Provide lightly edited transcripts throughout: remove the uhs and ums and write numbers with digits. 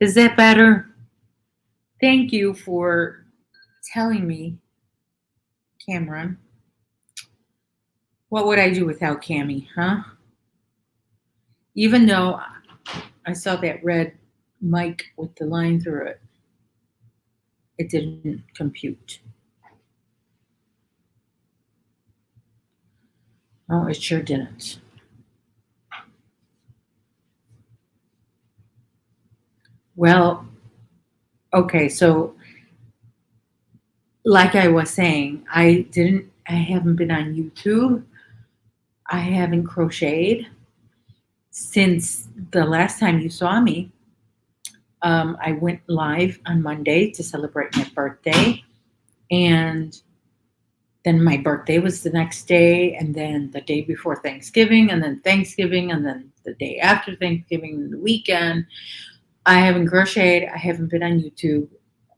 Is that better? Thank you for telling me, Cameron. What would I do without Cammy, huh? Even though I saw that red mic with the line through it, it didn't compute. Oh, it sure didn't. Well, okay, so like I was saying, I haven't been on YouTube. I haven't crocheted since the last time you saw me. I went live on Monday to celebrate my birthday, and then my birthday was the next day, and then the day before Thanksgiving, and then Thanksgiving, and then the day after Thanksgiving, and the weekend. I haven't crocheted. I haven't been on YouTube.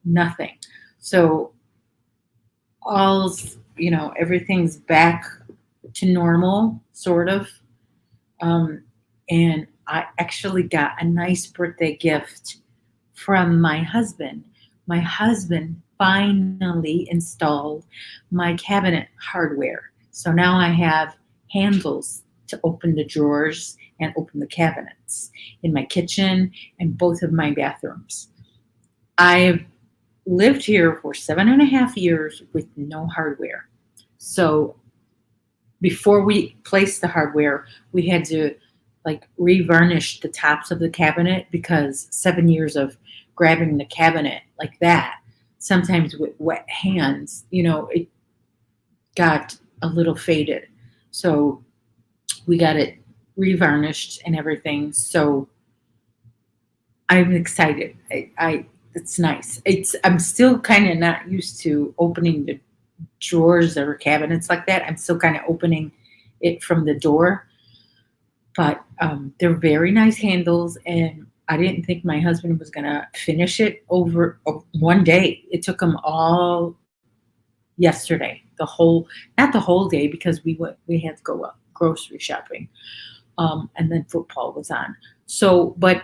Nothing. So everything's back to normal, sort of. Um, and I actually got a nice birthday gift from my husband. My husband finally installed my cabinet hardware. So now I have handles to open the drawers and open the cabinets in my kitchen and both of my bathrooms. I've lived here for 7.5 years with no hardware. So before we placed the hardware, we had to like revarnish the tops of the cabinet because 7 years of grabbing the cabinet like that, sometimes with wet hands, it got a little faded. So we got it revarnished and everything. So I'm excited. I it's nice. I'm still kind of not used to opening the drawers or cabinets like that. I'm still kind of opening it from the door, but they're very nice handles, and I didn't think my husband was gonna finish it over one day. It took him all yesterday, not the whole day because we had to go grocery shopping, and then football was on. So, but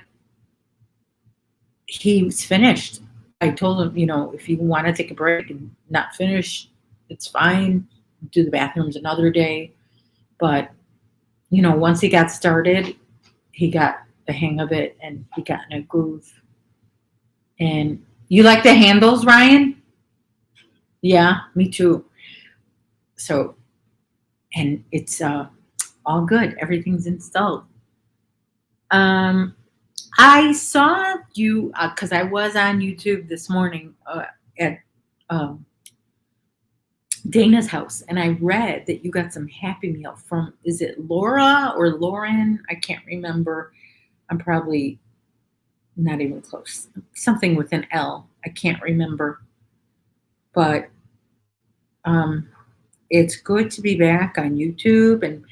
he was finished. I told him, if you want to take a break and not finish, it's fine. Do the bathrooms another day. But, once he got started, he got the hang of it and he got in a groove. And you like the handles, Ryan? Yeah, me too. So, and it's all good. Everything's installed. Um, I saw you because I was on YouTube this morning at um, Dana's house, and I read that you got some Happy Meal from, is it Laura or Lauren? I can't remember. I'm probably not even close. Something with an L. I can't remember. But it's good to be back on YouTube and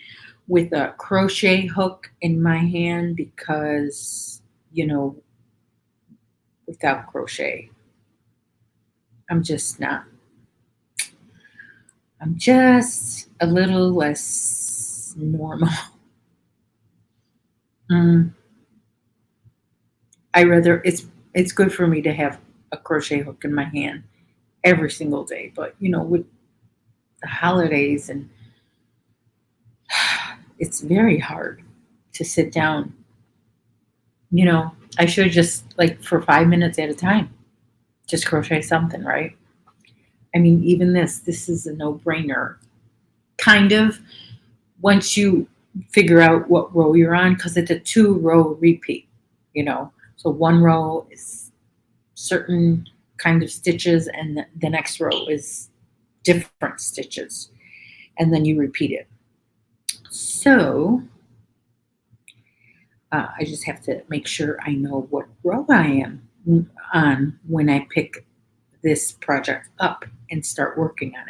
with a crochet hook in my hand because, without crochet, I'm just not. I'm just a little less normal. Mm, it's good for me to have a crochet hook in my hand every single day, but with the holidays and it's very hard to sit down. I should just like for 5 minutes at a time, just crochet something, right? I mean, even this is a no-brainer, kind of, once you figure out what row you're on, because it's a 2-row repeat, So one row is certain kind of stitches, and the next row is different stitches, and then you repeat it. So I just have to make sure I know what row I am on when I pick this project up and start working on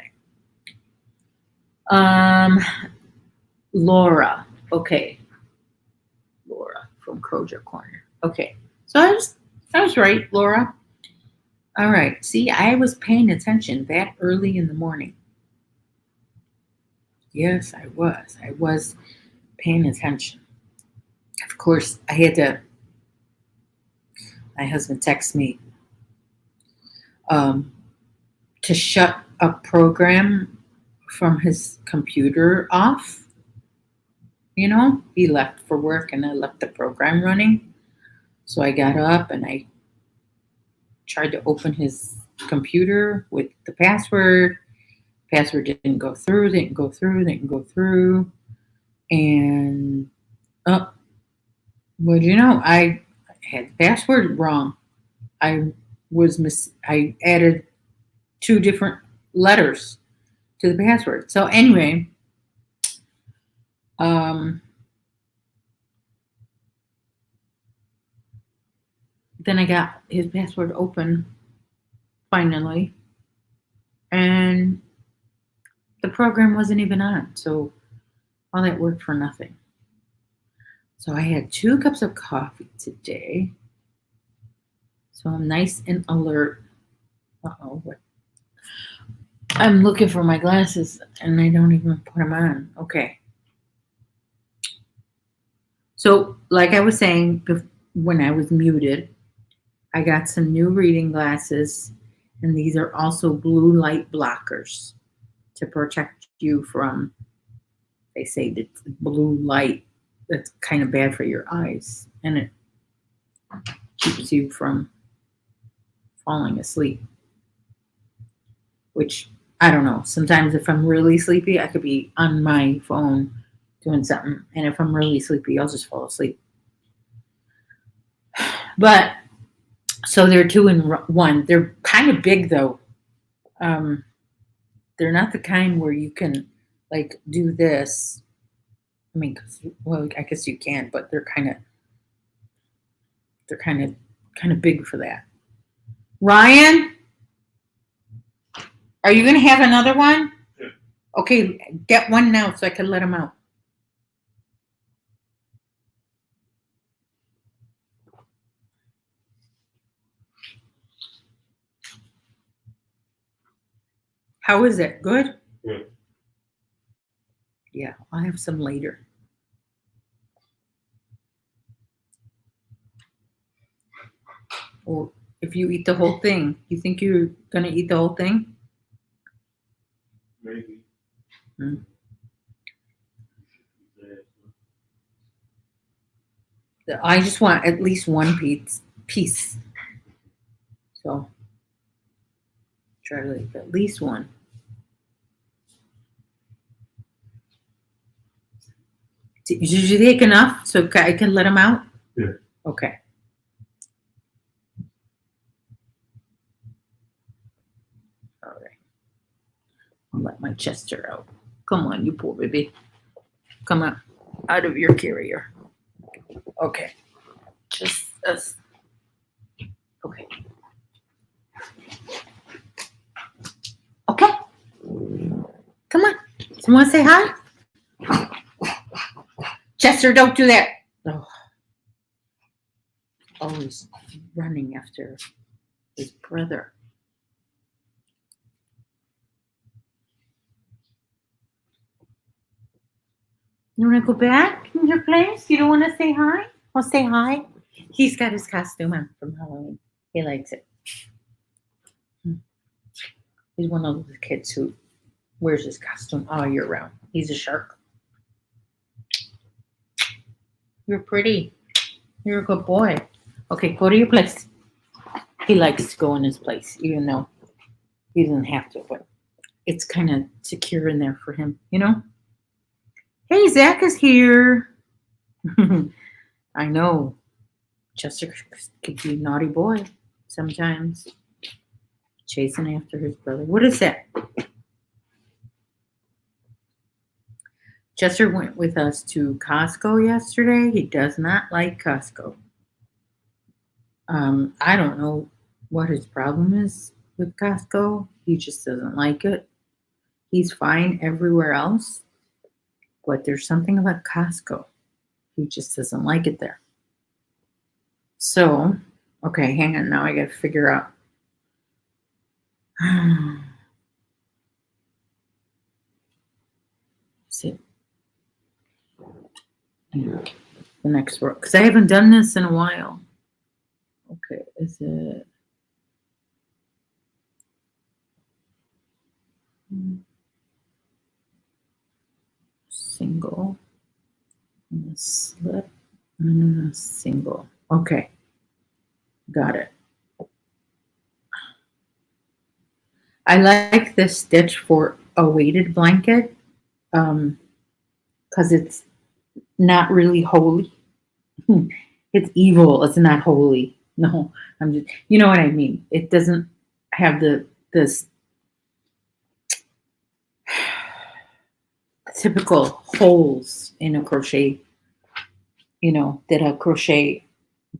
it. Laura. Okay. Laura from Crochet Corner. Okay. So I was right, Laura. All right. See, I was paying attention that early in the morning. Yes, I was. I was paying attention. Of course, I my husband texts me to shut a program from his computer off. You know, he left for work and I left the program running. So I got up and I tried to open his computer with the password. Password didn't go through. And well, you know, I had the password wrong. I added 2 different letters to the password. So anyway, then I got his password open finally, and the program wasn't even on. So all that work for nothing. So I had 2 cups of coffee today. So I'm nice and alert. What? I'm looking for my glasses and I don't even put them on. Okay. So, like I was saying when I was muted, I got some new reading glasses, and these are also blue light blockers to protect you from, they say that blue light, that's kind of bad for your eyes, and it keeps you from falling asleep, which I don't know. Sometimes if I'm really sleepy, I could be on my phone doing something, and if I'm really sleepy, I'll just fall asleep. But so they're 2 in 1. They're kind of big though. They're not the kind where you can like do this. I mean, well, I guess you can, but they're kind of big for that. Ryan, are you gonna have another one? Yeah. Okay, get one now so I can let him out. How is it? Good? Yeah. Yeah, I'll have some later. Or if you eat the whole thing, you think you're gonna eat the whole thing? Maybe. I just want at least one piece. So try to leave at least one. Did you take enough so I can let him out? Yeah. Okay. All right. I'll let my Chester out. Come on, you poor baby. Come on, out of your carrier. Okay. Just us. Okay. Okay. Come on. Someone say hi? Chester, don't do that. Oh. Always running after his brother. You want to go back in your place? You don't want to say hi? Well, say hi. He's got his costume on from Halloween. He likes it. He's one of those kids who wears his costume all year round. He's a shark. You're pretty. You're a good boy. Okay, go to your place. He likes to go in his place, even though he doesn't have to, but it's kind of secure in there for him, you know? Hey, Zach is here. I know. Chester could be a naughty boy sometimes, chasing after his brother. What is that? Chester went with us to Costco yesterday. He does not like Costco. I don't know what his problem is with Costco. He just doesn't like it. He's fine everywhere else, but there's something about Costco. He just doesn't like it there. So, okay, hang on. Now I got to figure out. See, the next work, because I haven't done this in a while. Okay, Is it single and a slip and a single? Okay, got it. I like this stitch for a weighted blanket because it's not really holy. It's evil. It's not holy. No, I'm just, you know what I mean. It doesn't have this typical holes in a crochet, that a crochet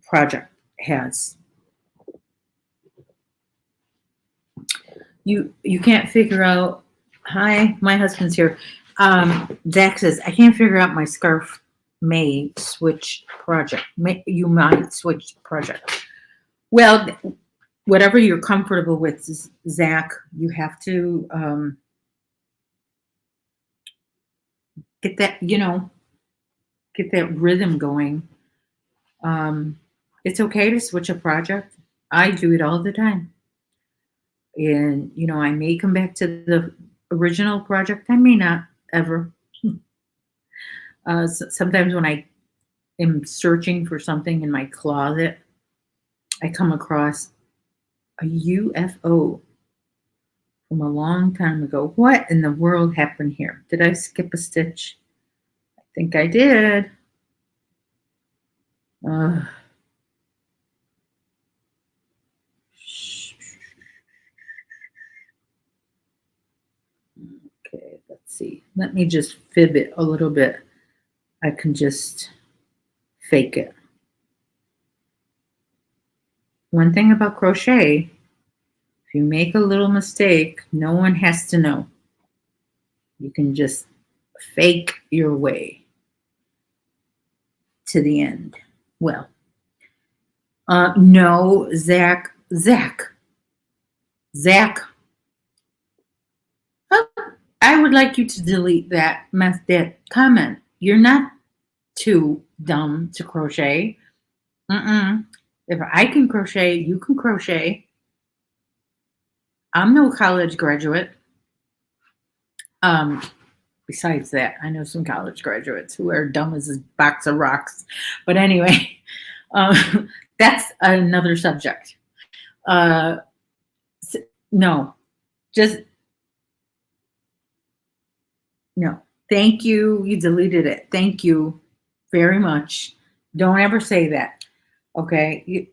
project has. You can't figure out. Hi, my husband's here. Zach says I can't figure out my scarf may switch project. You might switch project. Well, whatever you're comfortable with, Zach, you have to get that, get that rhythm going. It's okay to switch a project. I do it all the time. And, I may come back to the original project. I may not ever. Sometimes when I am searching for something in my closet, I come across a UFO from a long time ago. What in the world happened here? Did I skip a stitch? I think I did. Okay, let's see. Let me just fib it a little bit. I can just fake it. One thing about crochet, if you make a little mistake, no one has to know. You can just fake your way to the end. Well, no, Zach. Oh, I would like you to delete that comment. You're not too dumb to crochet. If I can crochet, you can crochet. I'm no college graduate. Besides that, I know some college graduates who are dumb as a box of rocks. But anyway, that's another subject. No, just no. Thank you. You deleted it. Thank you very much. Don't ever say that. Okay, you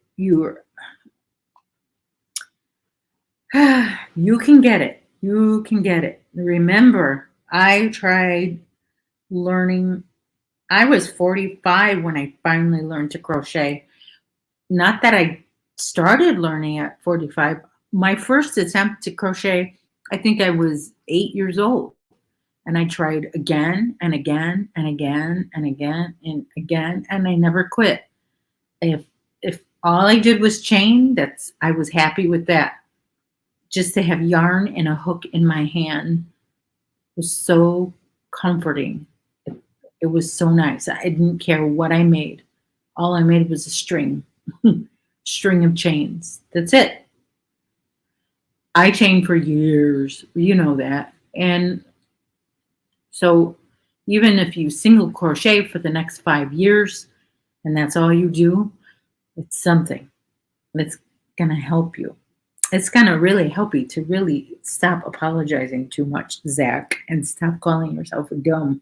can get it. You can get it. Remember, I tried learning. I was 45 when I finally learned to crochet. Not that I started learning at 45. My first attempt to crochet, I think I was 8 years old. And I tried again and again and again and again and again, and I never quit. If all I did was chain, I was happy with that. Just to have yarn and a hook in my hand was so comforting. It was so nice. I didn't care what I made. All I made was a string of chains. That's it. I chained for years. You know that. And so even if you single crochet for the next 5 years and that's all you do, it's something that's going to help you. It's going to really help you to really stop apologizing too much, Zach, and stop calling yourself dumb.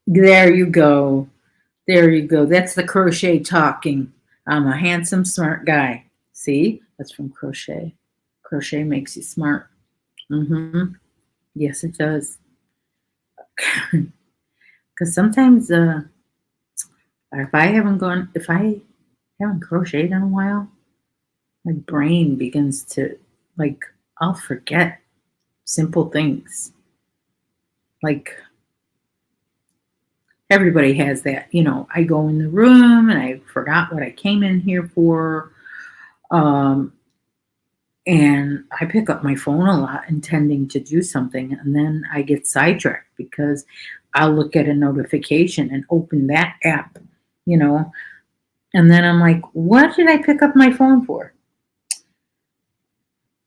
There you go. There you go. That's the crochet talking. I'm a handsome, smart guy. See? That's from crochet. Crochet makes you smart. Yes, it does. Because sometimes if I haven't crocheted in a while, my brain begins to, I'll forget simple things. Like, everybody has that, I go in the room and I forgot what I came in here for. And I pick up my phone a lot intending to do something, and then I get sidetracked because I'll look at a notification and open that app, And then I'm like, what did I pick up my phone for?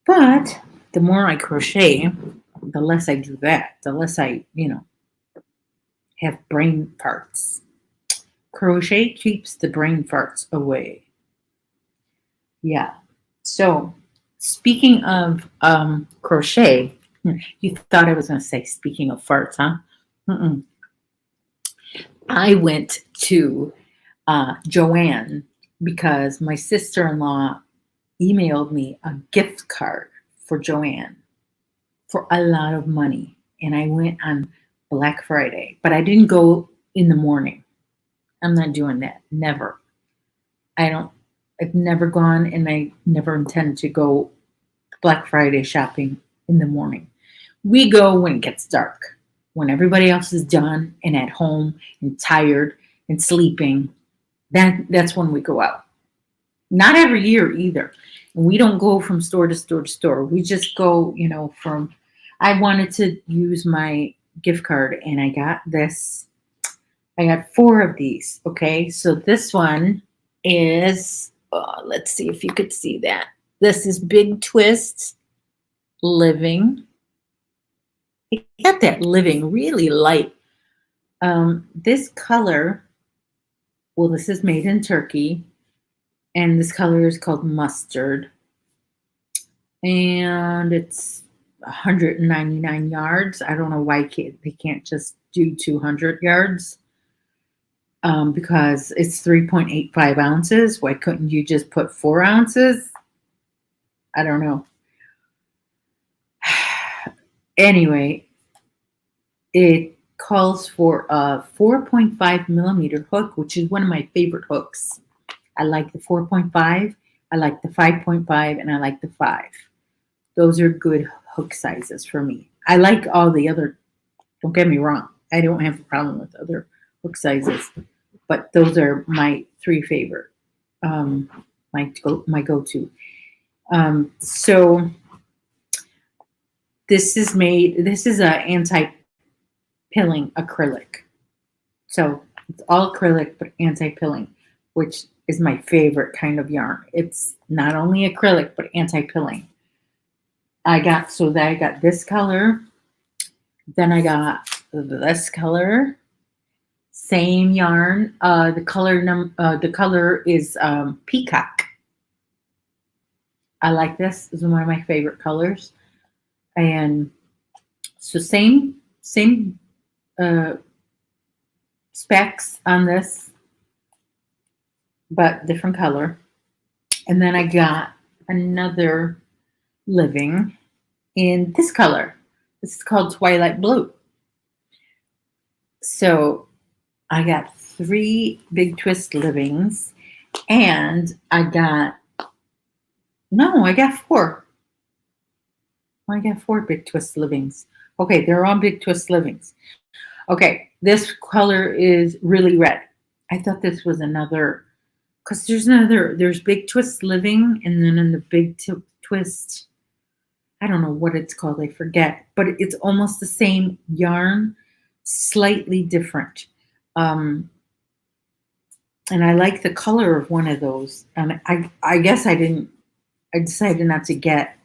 But the more I crochet, the less I do that, the less I, have brain farts. Crochet keeps the brain farts away. Yeah. So, speaking of crochet, you thought I was going to say speaking of farts, huh? Mm-mm. I went to Joanne because my sister in law emailed me a gift card for Joanne for a lot of money. And I went on Black Friday, but I didn't go in the morning. I'm not doing that. Never. I don't, I've never gone and I never intend to go Black Friday shopping in the morning. We go when it gets dark, when everybody else is done and at home and tired and sleeping. That's when we go out. Not every year either. And we don't go from store to store to store. We just go, from. I wanted to use my gift card and I got this. I got 4 of these. Okay. So this one is, let's see if you could see that. This is Big Twist Living. I got that living really light. This color, well, this is made in Turkey, and this color is called mustard, and it's 199 yards. I don't know why they can't just do 200 yards, because it's 3.85 ounces. Why couldn't you just put 4 ounces? I don't know. Anyway, it calls for a 4.5 millimeter hook, which is one of my favorite hooks. I like the 4.5, I like the 5.5, and I like the 5. Those are good hook sizes for me. I like all the other, don't get me wrong, I don't have a problem with other hook sizes, but those are my 3 favorite, my go-to. So this is a anti-pilling acrylic. So it's all acrylic, but anti-pilling, which is my favorite kind of yarn. It's not only acrylic, but anti-pilling. I got this color, then I got this color, same yarn. The color is peacock. I like this. This is one of my favorite colors. And so same specs on this, but different color. And then I got another living in this color. This is called Twilight Blue. So I got 3 Big Twist livings, and I got 4. I got 4 Big Twist livings. Okay, they're all Big Twist livings. Okay, this color is really red. I thought this was another, because there's Big Twist living, and then in the Big Twist, I don't know what it's called, I forget, but it's almost the same yarn, slightly different. And I like the color of one of those. And I guess I decided not to get,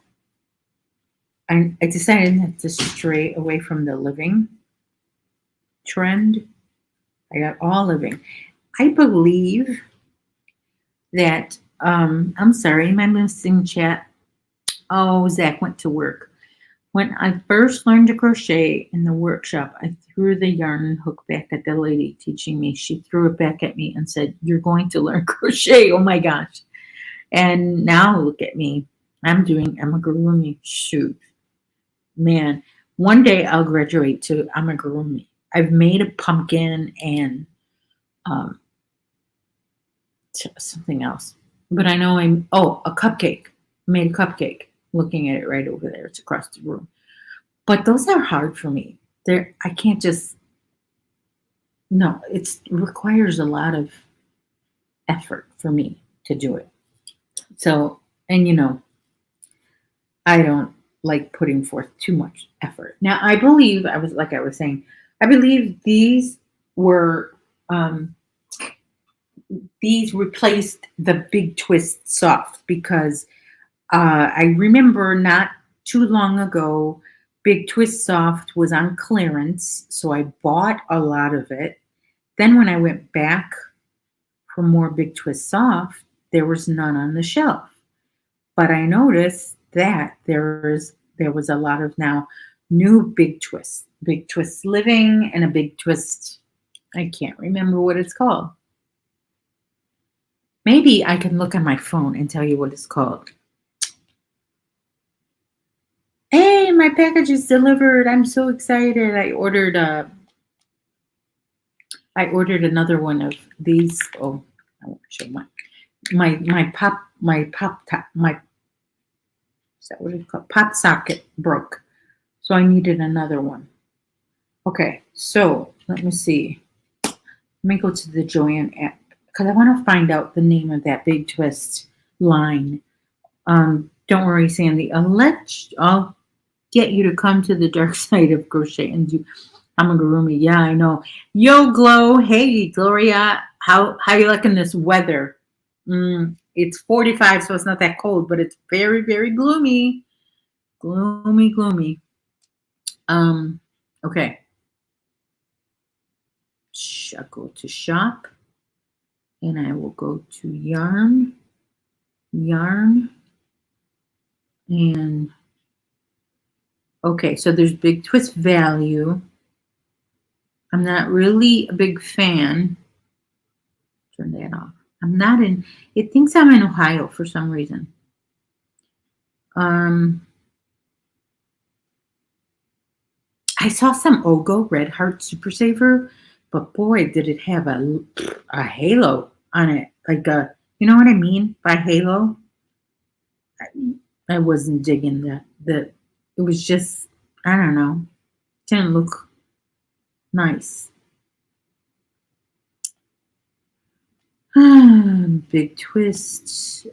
I decided not to stray away from the living trend. I got all living. I believe that, I'm sorry, am I missing chat? Oh, Zach went to work. When I first learned to crochet in the workshop, I threw the yarn and hook back at the lady teaching me. She threw it back at me and said, "You're going to learn crochet." Oh my gosh. And now look at me. I'm amigurumi. Shoot. Man, one day I'll graduate to amigurumi. I've made a pumpkin and something else. But I know a cupcake. I made a cupcake. Looking at it right over there. It's across the room. But those are hard for me. I can't just, no, it requires a lot of effort for me to do it. So, and I don't like putting forth too much effort. Now, I believe, I was saying, I believe these were these replaced the Big Twist Soft because I remember not too long ago, Big Twist Soft was on clearance, so I bought a lot of it. Then when I went back for more Big Twist Soft, there was none on the shelf. But I noticed that there was a lot of now new Big Twist Living and a Big Twist. I can't remember what it's called. Maybe I can look on my phone and tell you what it's called. Hey, my package is delivered. I'm so excited. I ordered another one of these. Oh, I want to show my pop top my is that what it's called? Pop socket broke. So I needed another one. Okay, so let me see. Let me go to the Joanne app because I want to find out the name of that Big Twist line. Don't worry, Sandy. I'll get you to come to the dark side of crochet and do amigurumi. Yeah, I know. Yo, Glow. Hey, Gloria. How you liking this weather? It's 45, so it's not that cold, but it's very, very gloomy. Gloomy, gloomy. Okay. I'll go to shop and I will go to yarn, and okay, so there's Big Twist Value. I'm not really a big fan. Turn that off. I'm not in, it thinks I'm in Ohio for some reason. I saw some Ogo Red Heart Super Saver, but boy, did it have a halo on it. Like you know what I mean by halo? I wasn't digging that. It was just, I don't know, didn't look nice. Big Twist.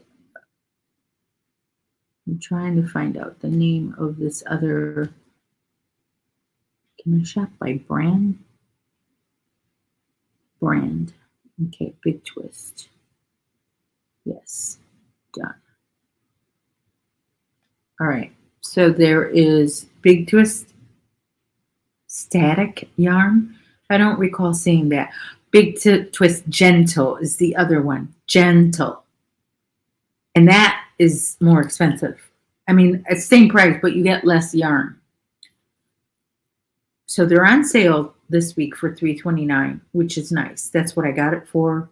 I'm trying to find out the name of this other. Can I shop by brand? Brand. Okay, Big Twist. Yes, done. All right, so there is Big Twist Static Yarn. I don't recall seeing that. Big Twist Gentle is the other one. Gentle. And that is more expensive. I mean, it's same price, but you get less yarn. So they're on sale this week for $3.29, which is nice. That's what I got it for.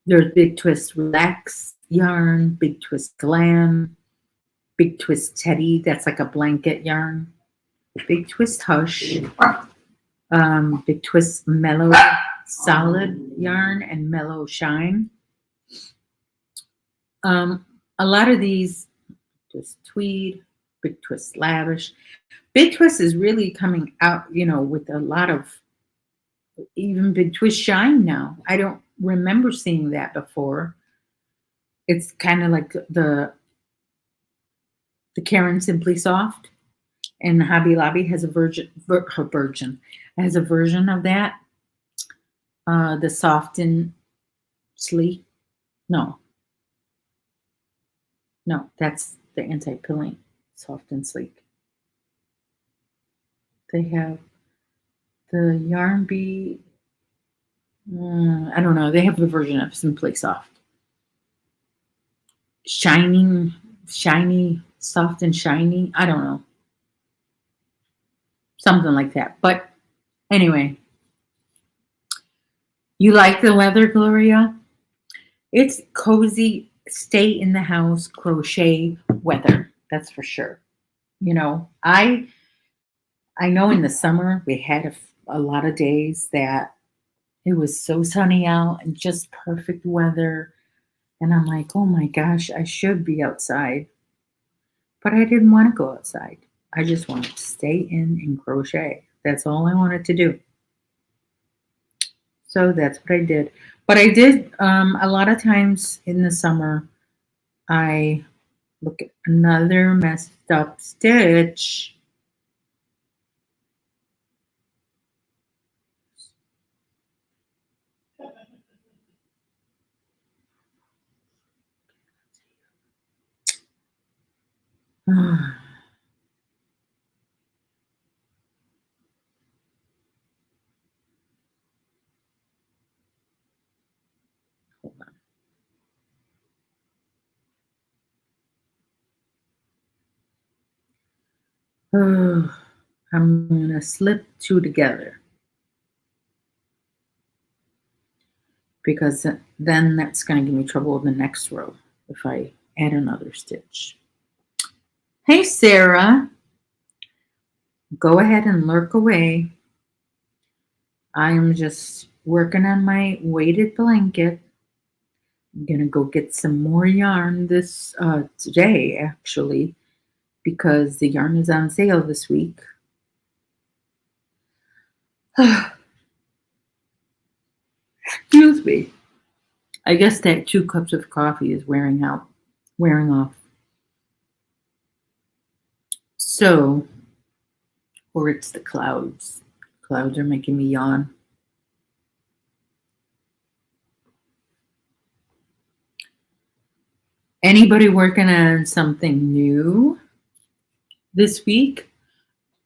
There's Big Twist Relax yarn, Big Twist Glam, Big Twist Teddy. That's like a blanket yarn. Big Twist Hush, Big Twist Mellow Solid yarn, and Mellow Shine. A lot of these, Twist Tweed, Big Twist Lavish. Big Twist is really coming out, with a lot of, even Big Twist Shine now. I don't remember seeing that before. It's kind of like the Karen Simply Soft, and Hobby Lobby has a version of that. The Soft and Sleek. No, that's the anti-pilling Soft and Sleek. They have the Yarn Bee. I don't know. They have the version of Simply Soft. Shiny, soft and shiny. I don't know. Something like that. But anyway, you like the weather, Gloria? It's cozy, stay in the house, crochet weather. That's for sure. I know in the summer we had a lot of days that it was so sunny out and just perfect weather. And I'm like, oh my gosh, I should be outside. But I didn't want to go outside. I just wanted to stay in and crochet. That's all I wanted to do. So that's what I did. But I did, a lot of times in the summer, I look at another messed up stitch. I'm gonna slip two together because then that's gonna give me trouble in the next row if I add another stitch. Hey Sarah, go ahead and lurk away. I'm just working on my weighted blanket. I'm gonna go get some more yarn this today actually because the yarn is on sale this week. Excuse me. I guess that 2 cups of coffee is wearing off. So, or it's the clouds. Clouds are making me yawn. Anybody working on something new this week?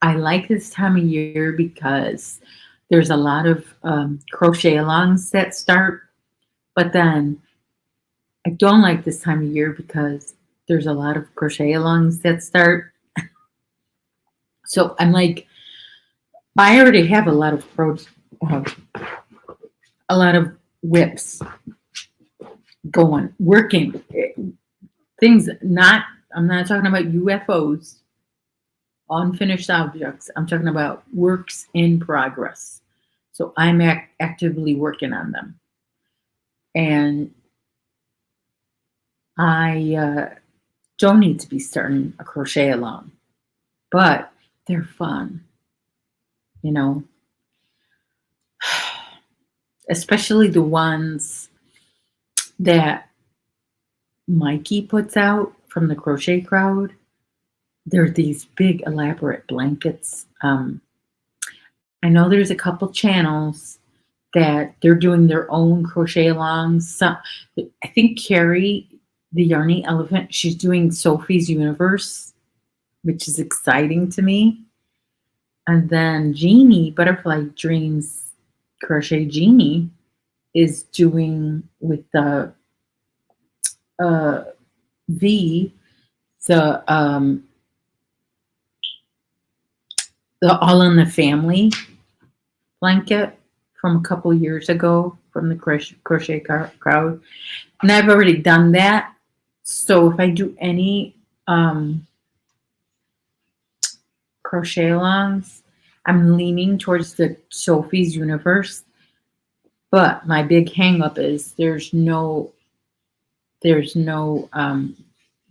I like this time of year because there's a lot of crochet alongs that start, but then I don't like this time of year because there's a lot of crochet alongs that start. So I'm like, I already have uh, a lot of whips going, working things. I'm not talking about UFOs, unfinished objects. I'm talking about works in progress. So I'm actively working on them, and I don't need to be starting a crochet along, but they're fun, you know, especially the ones that Mikey puts out from the Crochet Crowd. They're these big, elaborate blankets. I know there's a couple channels that they're doing their own crochet alongs. Some, I think Carrie, the Yarny Elephant, she's doing Sophie's Universe, which is exciting to me. And then Jeannie, Butterfly Dreams Crochet Jeannie, is doing with the V, the the All in the Family blanket from a couple years ago from the crochet crowd, and I've already done that. So if I do any crochet alongs, I'm leaning towards the Sophie's Universe. But my big hang up is there's no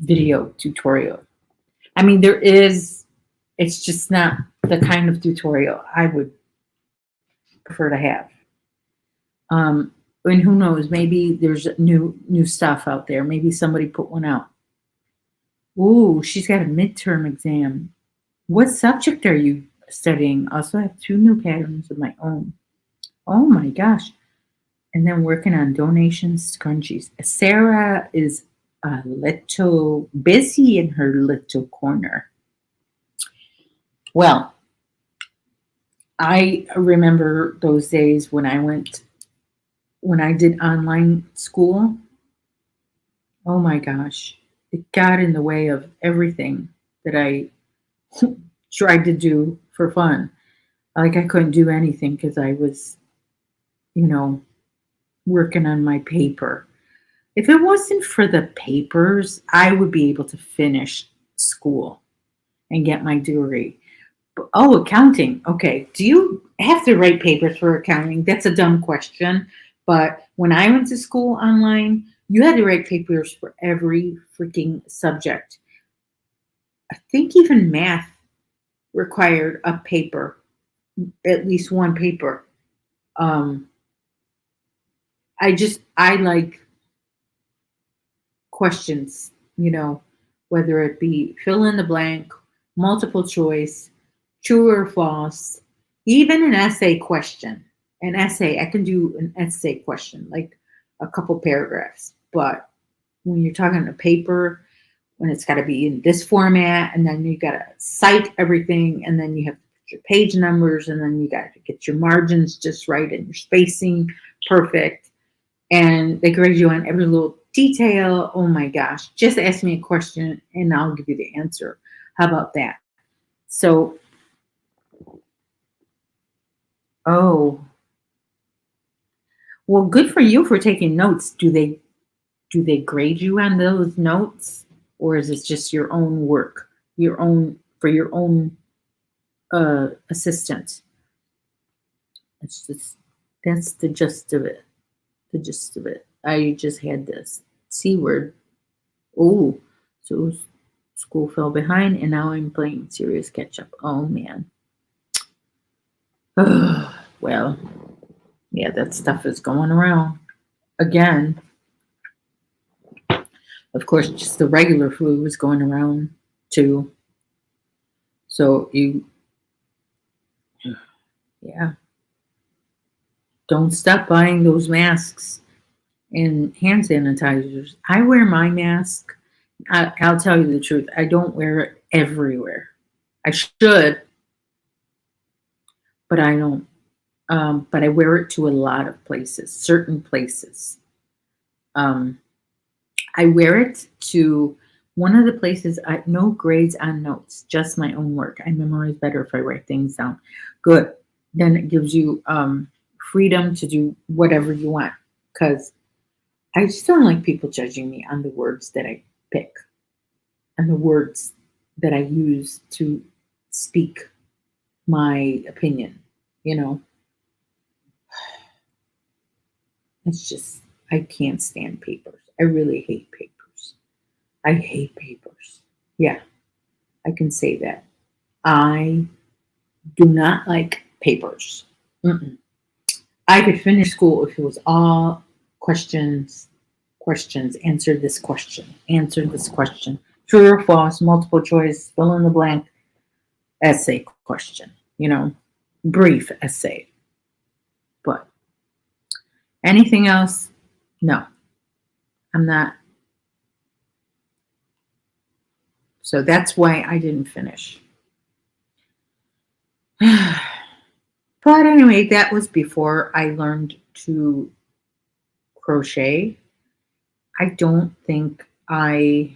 video tutorial. I mean, there is, it's just not the kind of tutorial I would prefer to have. And who knows, maybe there's new stuff out there. Maybe somebody put one out. Ooh, she's got a midterm exam. What subject are you studying? Also, I have 2 new patterns of my own. Oh my gosh. And then working on donations, scrunchies. Sarah is a little busy in her little corner. Well, I remember those days when I did online school. Oh my gosh, it got in the way of everything that I tried to do for fun. Like I couldn't do anything because I was, working on my paper. If it wasn't for the papers, I would be able to finish school and get my degree. Oh, accounting. Okay. Do you have to write papers for accounting? That's a dumb question. But when I went to school online, you had to write papers for every freaking subject. I think even math required a paper, at least one paper. I like questions, whether it be fill in the blank, multiple choice, true or false, even an essay question. An essay, I can do an essay question, like a couple paragraphs. But when you're talking a paper when it's got to be in this format, and then you got to cite everything, and then you have to put your page numbers, and then you got to get your margins just right and your spacing perfect. And they grade you on every little detail. Oh my gosh, just ask me a question and I'll give you the answer. How about that? So, oh, well, good for you for taking notes. Do they grade you on those notes, or is it just your own work, your own for your own assistant? It's just that's the gist of it. The gist of it. I just had this C word. Oh, so school fell behind, and now I'm playing serious catch up. Oh man. Well, yeah, that stuff is going around again. Of course, just the regular flu is going around too. So yeah, don't stop buying those masks and hand sanitizers. I wear my mask. I'll tell you the truth. I don't wear it everywhere. I should, but I don't. But I wear it to a lot of places, certain places. Um, I wear it to one of the places. No grades on notes, just my own work. I memorize better if I write things down. Good. Then it gives you freedom to do whatever you want. Because I just don't like people judging me on the words that I pick and the words that I use to speak my opinion. You know, it's just, I can't stand papers. I really hate papers. I hate papers. Yeah, I can say that. I do not like papers. Mm-mm. I could finish school if it was all questions, questions, answer this question, true or false, multiple choice, fill in the blank, essay question, brief essay. But anything else, no, I'm not. So that's why I didn't finish. But anyway, that was before I learned to crochet. I don't think I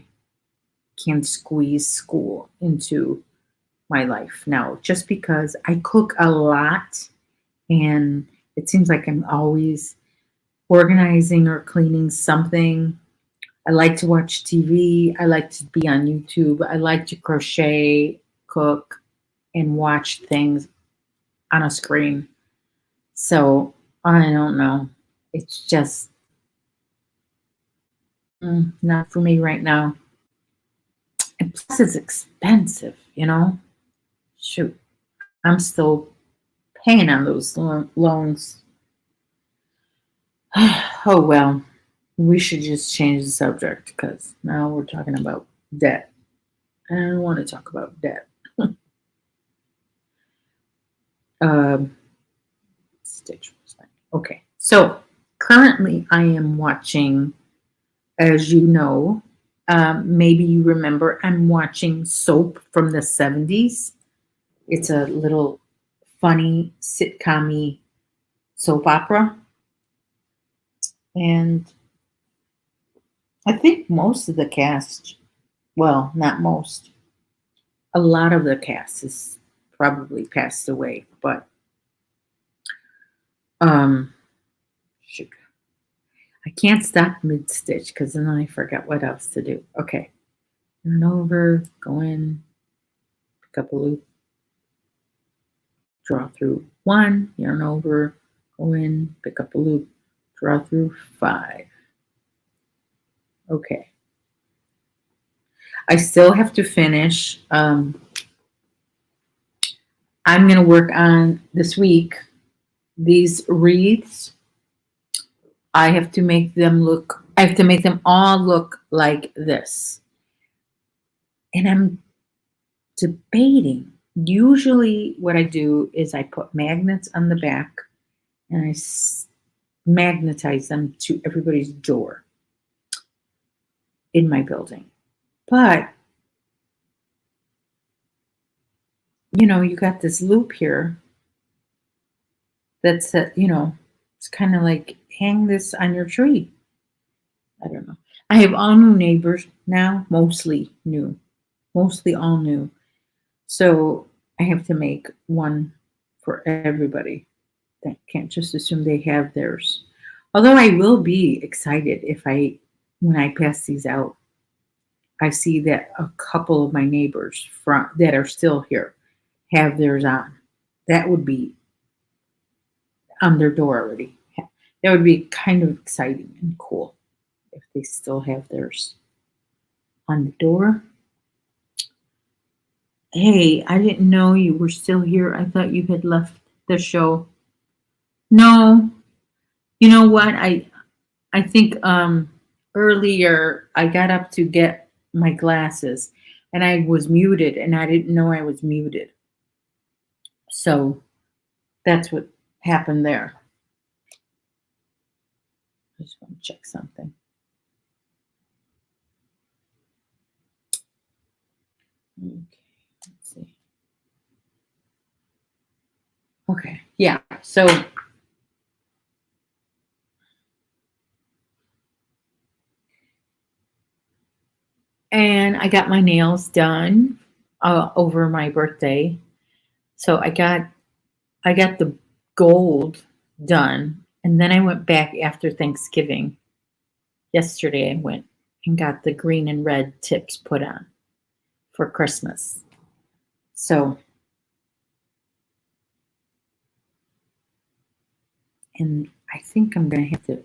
can squeeze school into my life now, just because I cook a lot and it seems like I'm always organizing or cleaning something. I like to watch TV. I like to be on YouTube. I like to crochet, cook, and watch things on a screen. So I don't know. It's just not for me right now. And plus, it's expensive. Shoot, I'm still paying on those loans. Oh, well, we should just change the subject because now we're talking about debt. I don't want to talk about debt. um, Stitch was fine. Okay, so currently I am watching, as you know, maybe you remember, I'm watching Soap from the 70s. It's a little funny sitcom soap opera. And I think most of the cast, well, not most, a lot of the cast is probably passed away. But um, shoot, I can't stop mid stitch because then I forget what else to do. Okay, turn over, go in, pick up a loop, draw through one, yarn over, go in, pick up a loop, draw through 5. Okay. I still have to finish. I'm going to work on this week these wreaths. I have to make them all look like this. And I'm debating. Usually what I do is I put magnets on the back and I magnetize them to everybody's door in my building. But, you got this loop here that's, it's kind of like hang this on your tree. I don't know. I have all new neighbors now, mostly all new. So I have to make one for everybody. That can't just assume they have theirs. Although I will be excited when I pass these out, I see that a couple of my neighbors from that are still here have theirs on. That would be on their door already. That would be kind of exciting and cool if they still have theirs on the door. Hey, I didn't know you were still here. I thought you had left the show. No, you know what? I think earlier I got up to get my glasses and I was muted and I didn't know I was muted. So that's what happened there. I just want to check something. Okay, let's see. Okay, yeah. So and I got my nails done over my birthday. So I got the gold done, and then I went back after Thanksgiving. Yesterday I went and got the green and red tips put on for Christmas. So, and I think I'm going to have to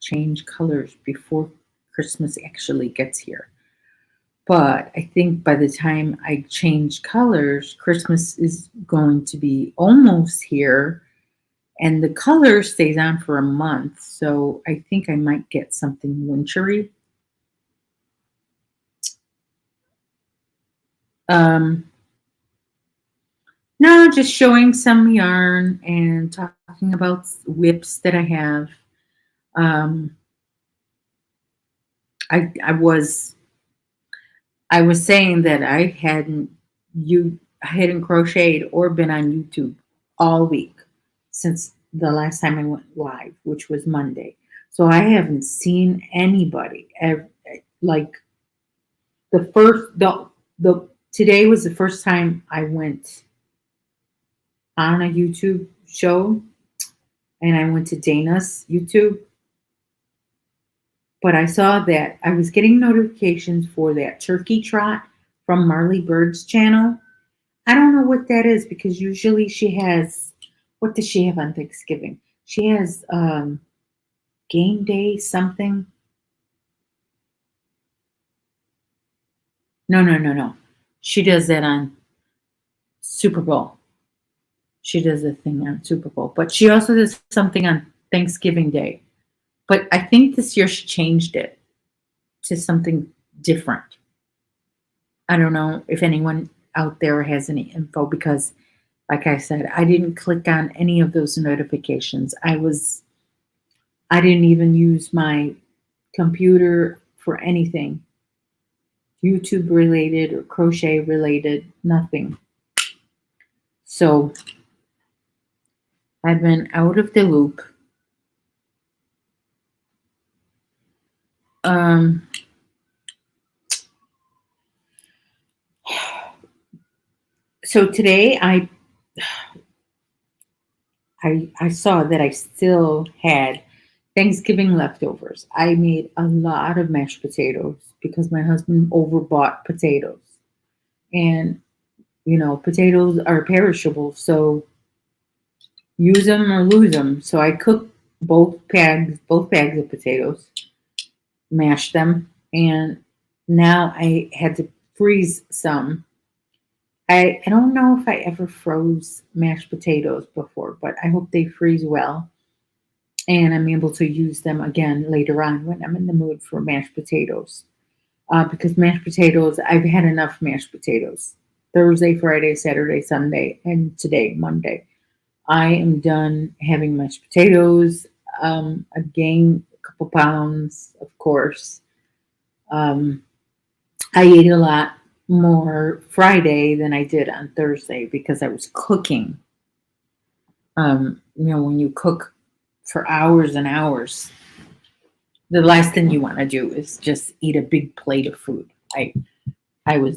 change colors before Christmas actually gets here. But I think by the time I change colors, Christmas is going to be almost here and the color stays on for a month. So I think I might get something wintry. Um, no, just showing some yarn and talking about whips that I have. Um, I was saying that I hadn't crocheted or been on YouTube all week since the last time I went live, which was Monday. So I haven't seen anybody like the today was the first time I went on a YouTube show and I went to Dana's YouTube, but I saw that I was getting notifications for that turkey trot from Marley Bird's channel. I don't know what that is because usually she has, what does she have on Thanksgiving? She has game day something. No, no, no, no. She does that on Super Bowl. She does a thing on Super Bowl, but she also does something on Thanksgiving Day. But I think this year she changed it to something different. I don't know if anyone out there has any info because, like I said, I didn't click on any of those notifications. I didn't even use my computer for anything YouTube related or crochet related, nothing. So I've been out of the loop. Um, so today I saw that I still had Thanksgiving leftovers. I made a lot of mashed potatoes because my husband overbought potatoes. And potatoes are perishable, so use them or lose them. So I cooked both bags of potatoes, mashed them, and now I had to freeze some. I don't know if I ever froze mashed potatoes before, but I hope they freeze well and I'm able to use them again later on when I'm in the mood for mashed potatoes. Because mashed potatoes, I've had enough mashed potatoes. Thursday, Friday, Saturday, Sunday, and today, Monday. I am done having mashed potatoes. I've gained a couple pounds, of course. Um, I ate a lot more Friday than I did on Thursday because I was cooking. When you cook for hours and hours, the last thing you want to do is just eat a big plate of food. I was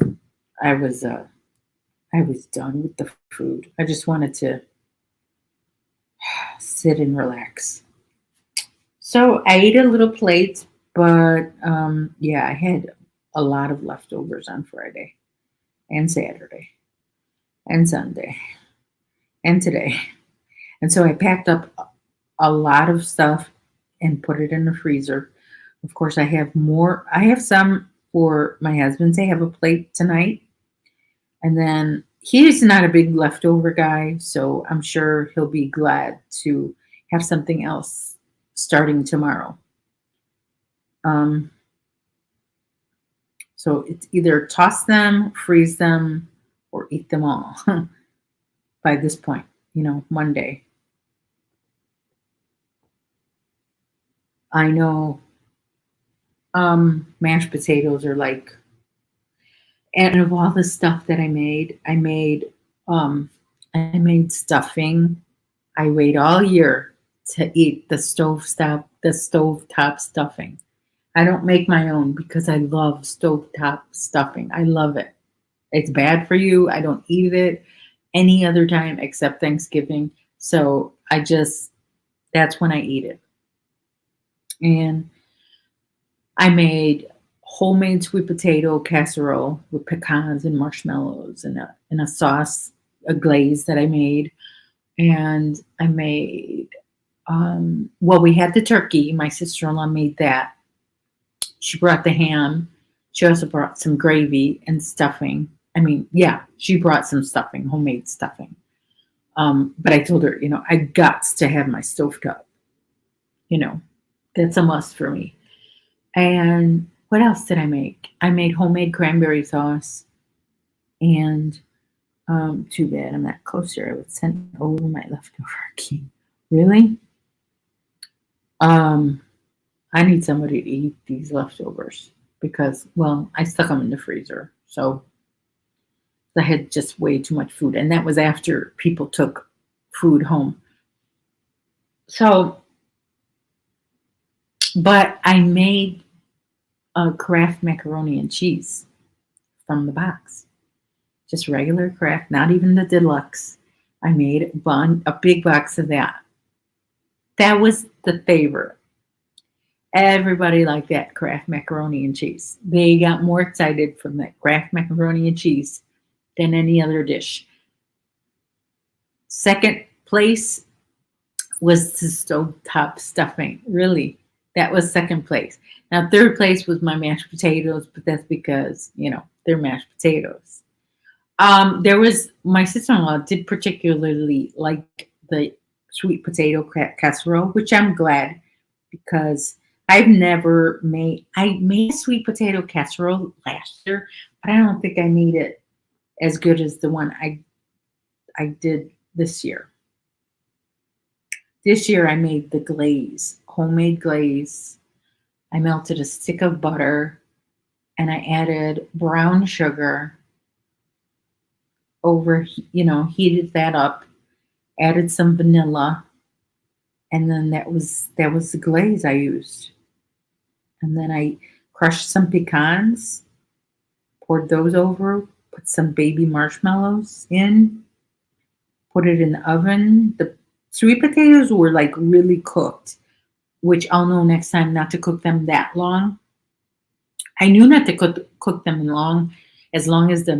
I was I was done with the food. I just wanted to sit and relax. So I ate a little plate, but yeah, I had a lot of leftovers on Friday and Saturday and Sunday and today. And so I packed up a lot of stuff and put it in the freezer. Of course, I have more. I have some for my husband to have a plate tonight. And then he's not a big leftover guy, so I'm sure he'll be glad to have something else starting tomorrow. Um, so it's either toss them, freeze them, or eat them all by this point, Monday. I know mashed potatoes are like, and of all the stuff that um, I made stuffing. I wait all year to eat the stovetop stuffing. I don't make my own because I love stovetop stuffing. I love it. It's bad for you. I don't eat it any other time except Thanksgiving. So that's when I eat it. And I made homemade sweet potato casserole with pecans and marshmallows and a sauce, a glaze that I made. And I made, well, we had the turkey. My sister in law made that. She brought the ham. She also brought some gravy and stuffing. I mean, yeah, she brought some stuffing, homemade stuffing. But I told her, I got to have my stovetop. You know, that's a must for me. And what else did I make? I made homemade cranberry sauce. And too bad I'm not closer. I would send over my leftover key. Really? Um, I need somebody to eat these leftovers because, well, I stuck them in the freezer. So I had just way too much food. And that was after people took food home. So, but I made a Kraft macaroni and cheese from the box. Just regular Kraft, not even the deluxe. I made a big box of that. That was the favorite. Everybody liked that Kraft macaroni and cheese. They got more excited from that Kraft macaroni and cheese than any other dish. Second place was the stovetop stuffing. Really, that was second place. Now, third place was my mashed potatoes, but that's because, they're mashed potatoes. There was my sister-in-law did particularly like the sweet potato casserole, which I'm glad because I made a sweet potato casserole last year, but I don't think I made it as good as the one I did this year. This year I made the glaze, homemade glaze. I melted a stick of butter and I added brown sugar over, heated that up, added some vanilla, and then that was the glaze I used. And then I crushed some pecans, poured those over, put some baby marshmallows in, put it in the oven. The sweet potatoes were like really cooked, which I'll know next time not to cook them that long. I knew not to cook them as long as the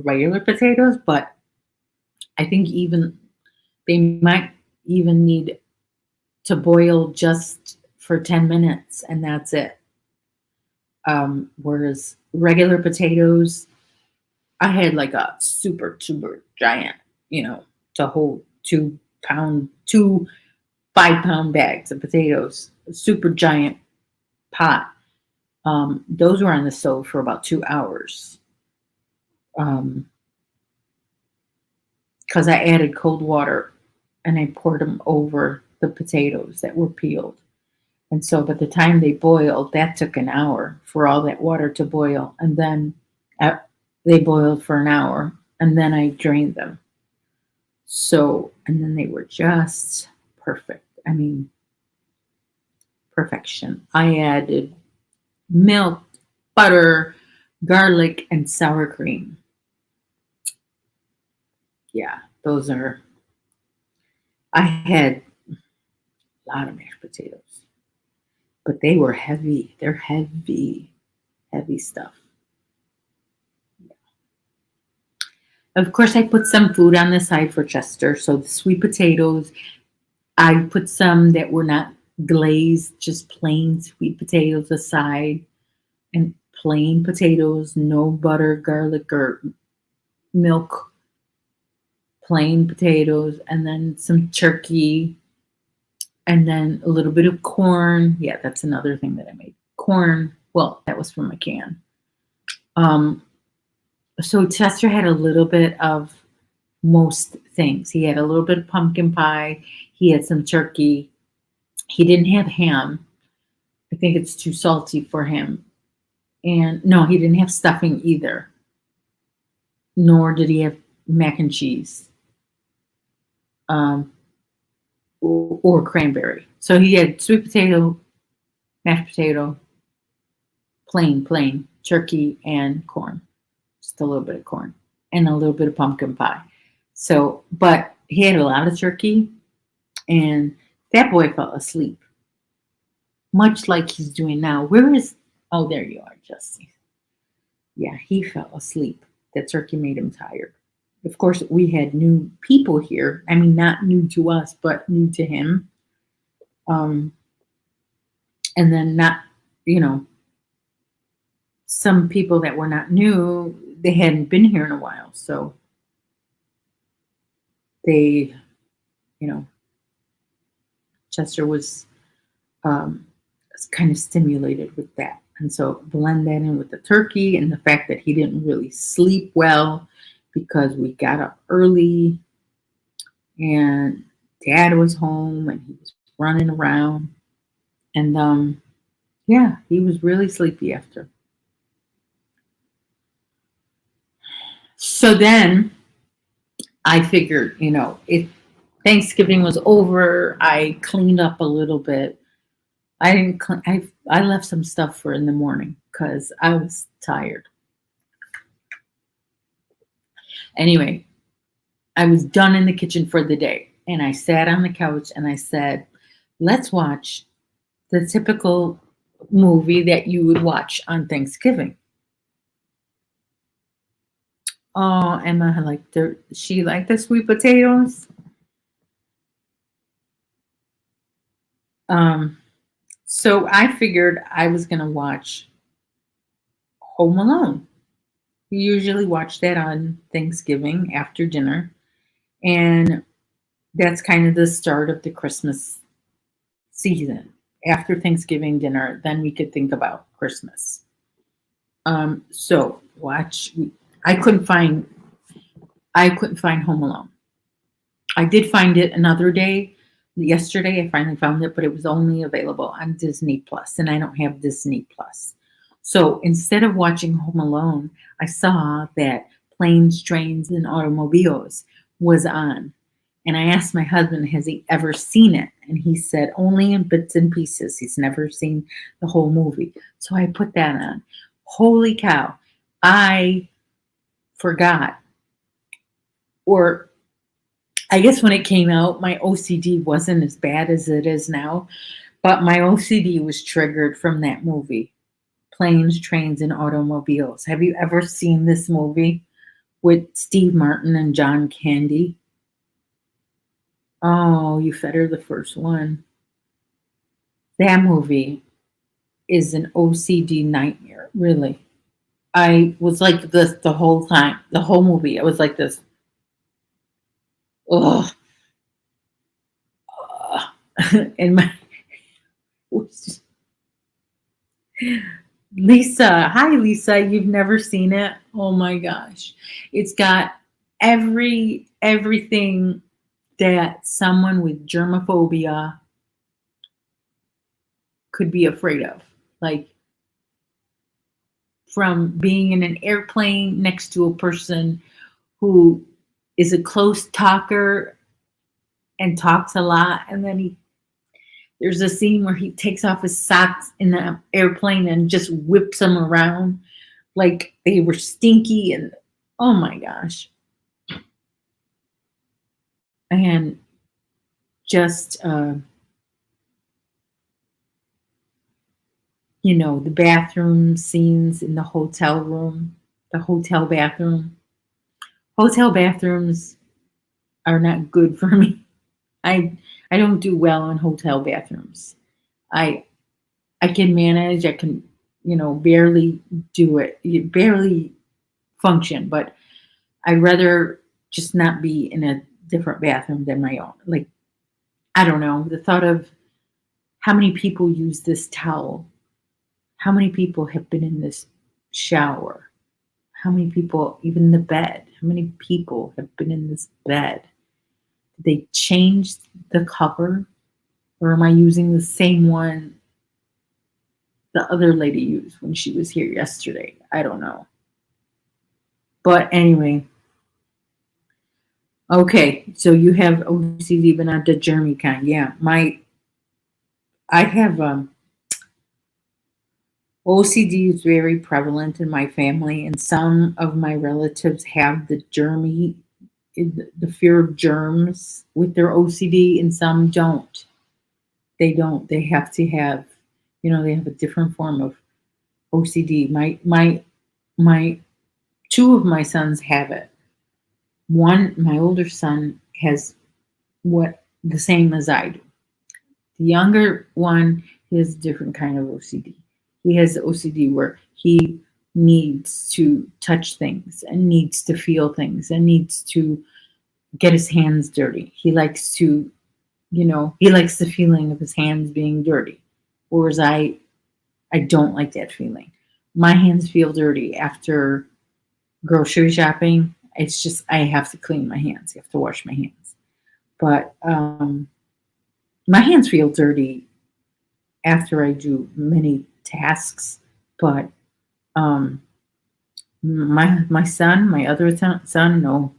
regular potatoes, but I think even they might even need to boil just for 10 minutes and that's it. Whereas regular potatoes, I had like a super, super giant, to hold 5-pound bags of potatoes, a super giant pot. Those were on the stove for about 2 hours. Because I added cold water and I poured them over the potatoes that were peeled. And so by the time they boiled, that took an hour for all that water to boil. And then uh, they boiled for an hour, and then I drained them. So, and then they were just perfect. I mean, perfection. I added milk, butter, garlic, and sour cream. Yeah, those are, I had a lot of mashed potatoes, but they were heavy. They're heavy, heavy stuff. Of course, I put some food on the side for Chester. So the sweet potatoes, I put some that were not glazed, just plain sweet potatoes aside, and plain potatoes, no butter, garlic, or milk, plain potatoes, and then some turkey, and then a little bit of corn. Yeah, that's another thing that I made. Corn, well, that was from a can. Um, so Chester had a little bit of most things. He had a little bit of pumpkin pie. He had some turkey. He didn't have ham. I think it's too salty for him. And no, he didn't have stuffing either. Nor did he have mac and cheese, um, or cranberry. So he had sweet potato, mashed potato, plain turkey, and corn. Just a little bit of corn and a little bit of pumpkin pie. So, but he had a lot of turkey, and that boy fell asleep, much like he's doing now. Where is, oh, there you are, Jesse. Yeah, he fell asleep. That turkey made him tired. Of course, we had new people here. I mean, not new to us, but new to him. Um, and then not, you know, some people that were not new, they hadn't been here in a while. So they, you know, Chester was um, kind of stimulated with that. And so blend that in with the turkey and the fact that he didn't really sleep well because we got up early and dad was home and he was running around. And yeah, he was really sleepy after. So then I figured, if Thanksgiving was over, I cleaned up a little bit. I didn't. I left some stuff for in the morning because I was tired. Anyway, I was done in the kitchen for the day, and I sat on the couch and I said, "Let's watch the typical movie that you would watch on Thanksgiving." Oh, Emma liked she liked the sweet potatoes. Um, so I figured I was gonna watch Home Alone. We usually watch that on Thanksgiving after dinner, and that's kind of the start of the Christmas season. After Thanksgiving dinner, then we could think about Christmas. So watch. I couldn't find. I couldn't find Home Alone. I did find it another day. Yesterday, I finally found it, but it was only available on Disney Plus, and I don't have Disney Plus. So instead of watching Home Alone, I saw that Planes, Trains, and Automobiles was on. And I asked my husband, has he ever seen it? And he said only in bits and pieces. He's never seen the whole movie. So I put that on. Holy cow. I forgot. Or I guess when it came out, my OCD wasn't as bad as it is now. But my OCD was triggered from that movie, Planes, Trains, and Automobiles. Have you ever seen this movie with Steve Martin and John Candy? Oh, you fed her the first one. That movie is an OCD nightmare, really. I was like this the whole time, the whole movie. I was like this. Ugh. And my Lisa, hi Lisa, you've never seen it? Oh my gosh. It's got everything that someone with germophobia could be afraid of. Like from being in an airplane next to a person who is a close talker and talks a lot, and then there's a scene where he takes off his socks in the airplane and just whips them around like they were stinky, and oh my gosh. And just the bathroom scenes in the hotel room, the hotel bathroom. Hotel bathrooms are not good for me. I don't do well in hotel bathrooms. I I can manage. I can, barely do it, barely function. But I'd rather just not be in a different bathroom than my own. Like, I don't know. The thought of how many people use this towel, how many people have been in this shower, how many people, even the bed, how many people have been in this bed? Did they change the cover, or am I using the same one the other lady used when she was here yesterday? I don't know. But anyway, okay, so you have OCD, but not the germy kind. Yeah, I have OCD is very prevalent in my family, and some of my relatives have the germy, the fear of germs with their OCD, and some don't. They don't. They have to have, they have a different form of OCD. My two of my sons have it. One, my older son has what the same as I do. The younger one has a different kind of OCD. He has OCD where he needs to touch things and needs to feel things and needs to get his hands dirty. He likes to, he likes the feeling of his hands being dirty. Whereas I don't like that feeling. My hands feel dirty after grocery shopping. It's just, I have to clean my hands. I have to wash my hands. But my hands feel dirty after I do many tasks. But my son, my other son, no.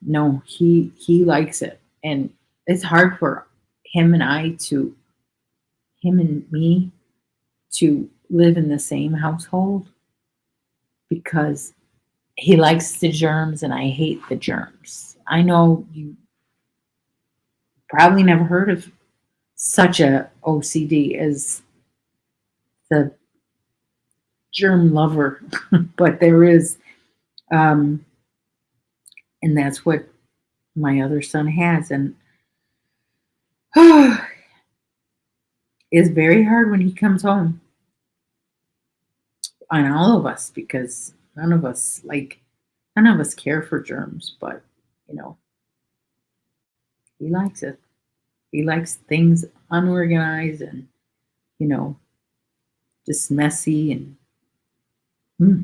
No, he likes it. And it's hard for him and me to live in the same household because he likes the germs and I hate the germs. I know you probably never heard of such a OCD as the germ lover, but there is, and that's what my other son has, and it's very hard when he comes home on all of us because none of us care for germs, but he likes it. He likes things unorganized and you know just messy and hmm.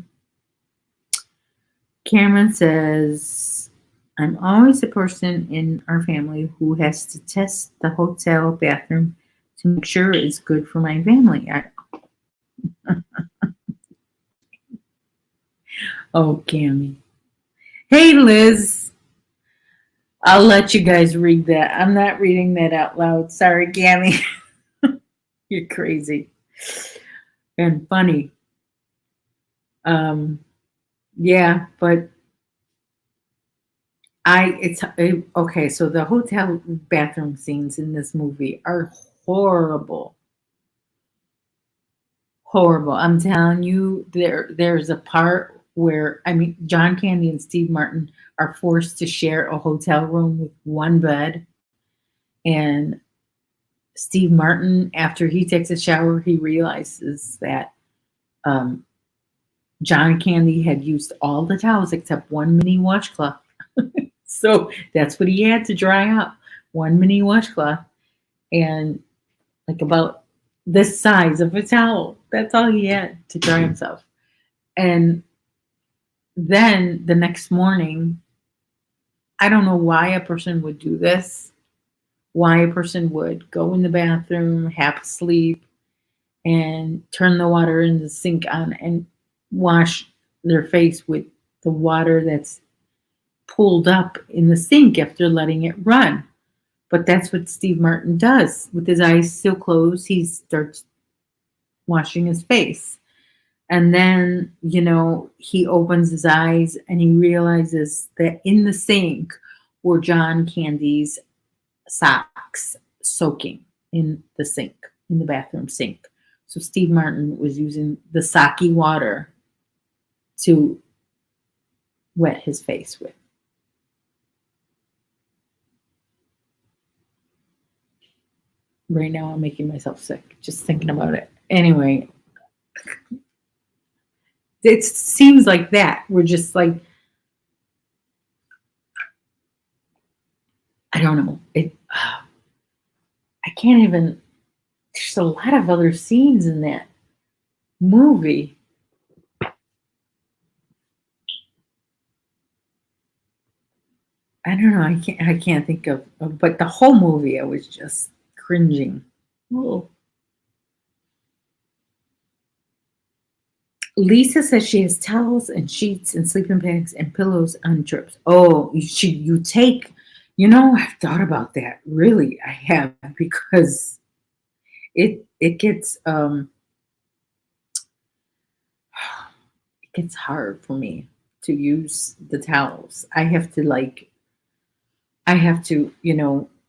Cameron says, I'm always the person in our family who has to test the hotel bathroom to make sure it's good for my family. Oh, Cammy. Hey, Liz. I'll let you guys read that. I'm not reading that out loud. Sorry, Cammy. You're crazy and funny. Yeah, but okay. So the hotel bathroom scenes in this movie are horrible, horrible. I'm telling you, there's a part where John Candy and Steve Martin are forced to share a hotel room with one bed, and Steve Martin, after he takes a shower, he realizes that um, John Candy had used all the towels except one mini washcloth. So that's what he had to dry up, one mini washcloth, and like about this size of a towel. That's all he had to dry himself. And then the next morning, I don't know why a person would do this, why a person would go in the bathroom, half asleep, and turn the water in the sink on and wash their face with the water that's pulled up in the sink after letting it run. But that's what Steve Martin does. With his eyes still closed, he starts washing his face. And then, he opens his eyes and he realizes that in the sink were John Candy's socks soaking in the sink, in the bathroom sink. So Steve Martin was using the socky water to wet his face with. Right now, I'm making myself sick just thinking about it. Anyway, it seems like that. We're just like, I don't know. I can't even. There's a lot of other scenes in that movie. I don't know. I can't think of. But the whole movie, I was just cringing. Oh. Lisa says she has towels and sheets and sleeping bags and pillows on trips. Oh, you take. I've thought about that. Really, I have, because it gets it gets hard for me to use the towels. I have to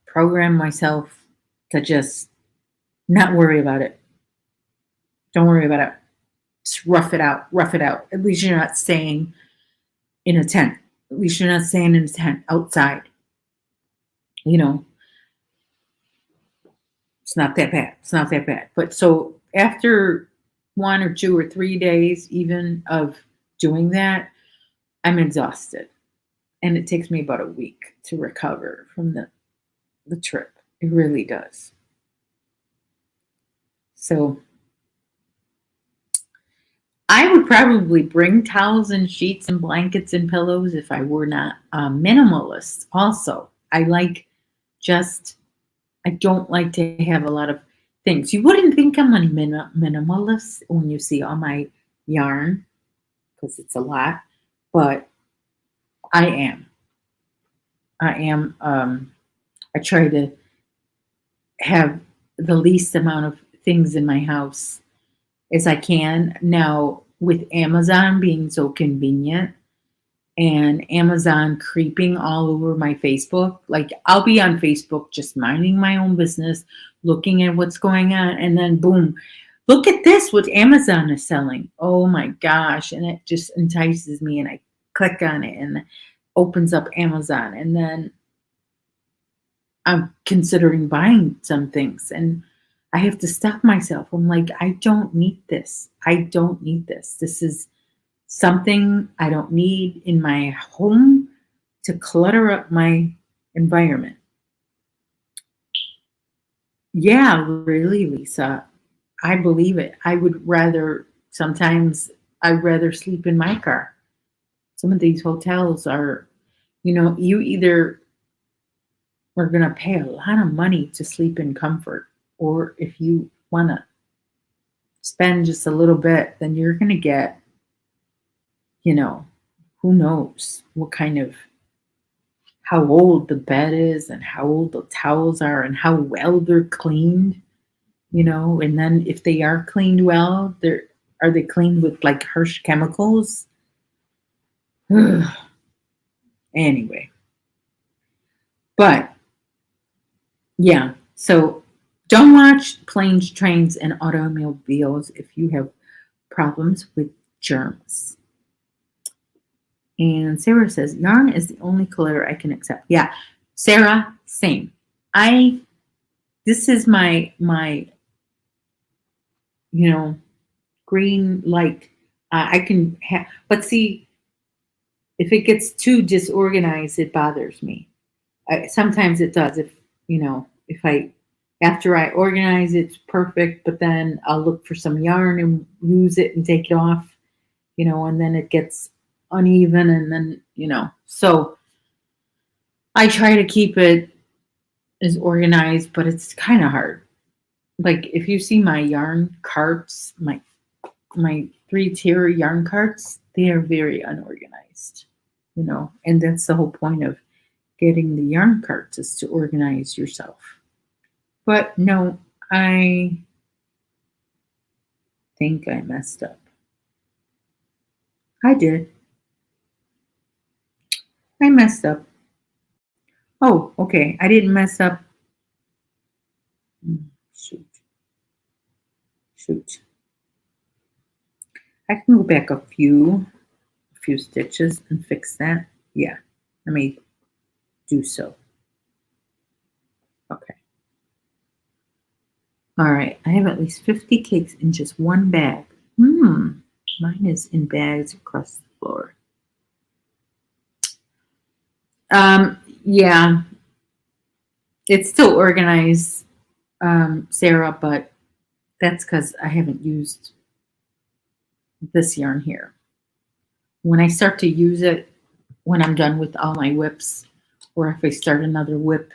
program myself to just not worry about it. Don't worry about it. Just rough it out. Rough it out. At least you're not staying in a tent. At least you're not staying in a tent outside. It's not that bad. It's not that bad. But so after 1 or 2 or 3 days even of doing that, I'm exhausted. And it takes me about a week to recover from the trip. It really does. So I would probably bring towels and sheets and blankets and pillows if I were not a minimalist. Also, I don't like to have a lot of things. You wouldn't think I'm a minimalist when you see all my yarn, because it's a lot, but I am. I am. I try to have the least amount of things in my house as I can. Now, with Amazon being so convenient and Amazon creeping all over my Facebook, like I'll be on Facebook just minding my own business, looking at what's going on, and then boom, look at this, what Amazon is selling. Oh my gosh. And it just entices me, and I click on it and opens up Amazon, and then I'm considering buying some things, and I have to stop myself. I'm like, I don't need this. I don't need this. This is something I don't need in my home to clutter up my environment. Yeah, really, Lisa. I believe it. I'd rather sleep in my car. Some of these hotels are, you either are going to pay a lot of money to sleep in comfort, or if you want to spend just a little bit, then you're going to get, who knows how old the bed is and how old the towels are and how well they're cleaned, and then if they are cleaned well, are they cleaned with like harsh chemicals? Anyway, but yeah, so don't watch planes, trains, and automobiles if you have problems with germs. And Sarah says, yarn is the only color I can accept. Yeah, Sarah, same. This is my green light. I can have, but see, if it gets too disorganized, it bothers me. Sometimes it does. If after I organize, it's perfect, but then I'll look for some yarn and use it and take it off, and then it gets uneven, and then, so I try to keep it is organized, but it's kind of hard. Like if you see my yarn carts, my 3-tier yarn carts, they are very unorganized, and that's the whole point of getting the yarn carts is to organize yourself. But no, I think I messed up. I did. I messed up. Oh, okay. I didn't mess up. Shoot. Shoot. I can go back a few stitches and fix that. Yeah. Let me do so. Okay. All right. I have at least 50 cakes in just one bag. Mine is in bags across the floor. Yeah. It's still organized, Sarah, but that's because I haven't used this yarn here. When I start to use it, when I'm done with all my whips, or if I start another whip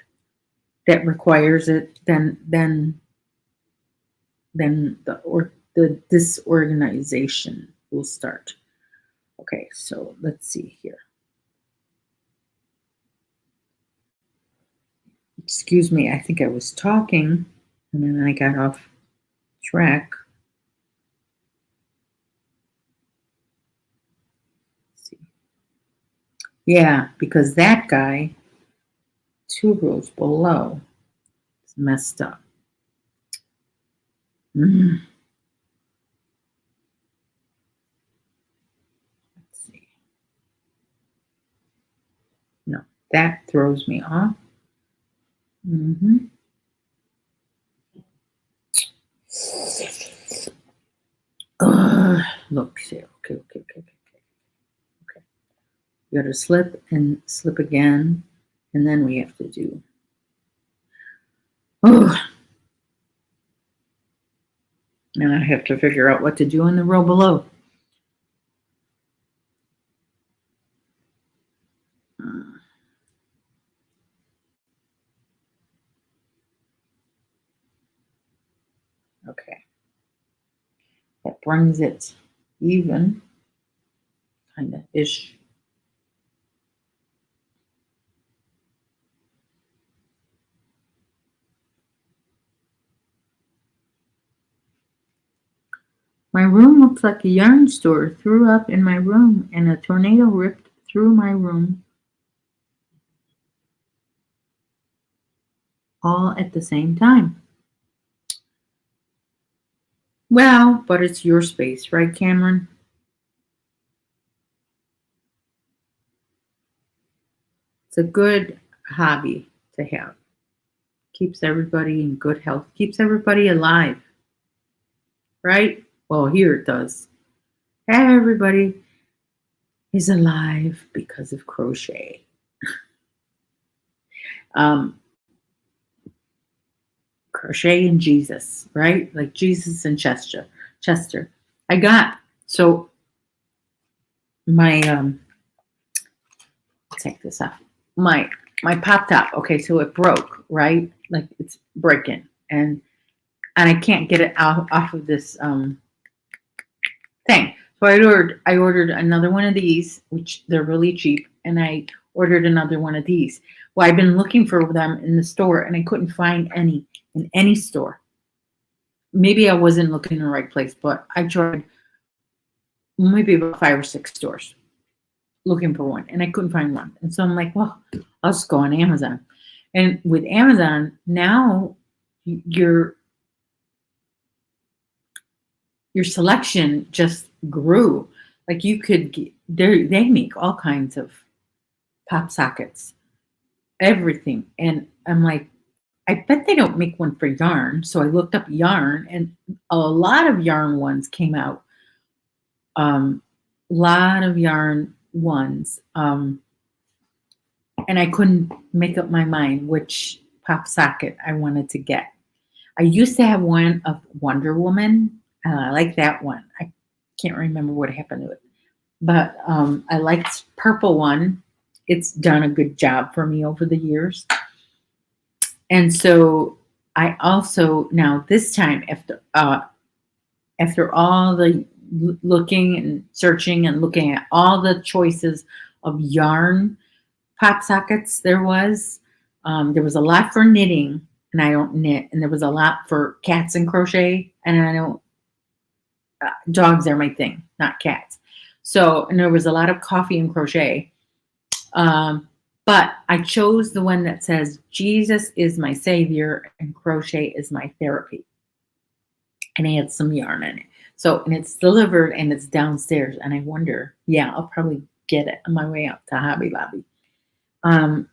that requires it, then the disorganization will start. Okay, so let's see here. Excuse me, I think I was talking and then I got off track. Let's see. Yeah, because that guy, 2 rows below, is messed up. Let's see. No, that throws me off. Look, see, okay. You got to slip and slip again, and then we have to do. Now I have to figure out what to do in the row below. Okay. That brings it even, kind of ish. My room looks like a yarn store. Threw up in my room, and a tornado ripped through my room. All at the same time. Well, but it's your space, right, Cameron? It's a good hobby to have. Keeps everybody in good health. Keeps everybody alive. Right? Well, here it does. Everybody is alive because of crochet. Crochet and Jesus, right? Like Jesus and Chester. I got so my take this off. My pop top. Okay, so it broke, right? Like it's breaking, and I can't get it out off of this thing. So I ordered another one of these, which they're really cheap, and I ordered another one of these. Well, I've been looking for them in the store, and I couldn't find any in any store. Maybe I wasn't looking in the right place, but I tried maybe about 5 or 6 stores looking for one, and I couldn't find one. And so I'm like, well, I'll just go on Amazon. And with Amazon now, your selection just grew. Like you could get, they make all kinds of pop sockets, everything. And I'm like, I bet they don't make one for yarn. So I looked up yarn, and a lot of yarn ones came out. Lot of yarn ones. And I couldn't make up my mind which pop socket I wanted to get. I used to have one of Wonder Woman. I like that one. I can't remember what happened to it. But I liked purple one. It's done a good job for me over the years. And so I also now this time after all the looking and searching and looking at all the choices of yarn pop sockets there was a lot for knitting, and I don't knit, and there was a lot for cats and crochet, and I don't dogs are my thing, not cats. So, and there was a lot of coffee and crochet. Um, but I chose the one that says Jesus is my savior and crochet is my therapy. And I had some yarn in it. So, and it's delivered and it's downstairs. And I wonder, yeah, I'll probably get it on my way up to Hobby Lobby. Um,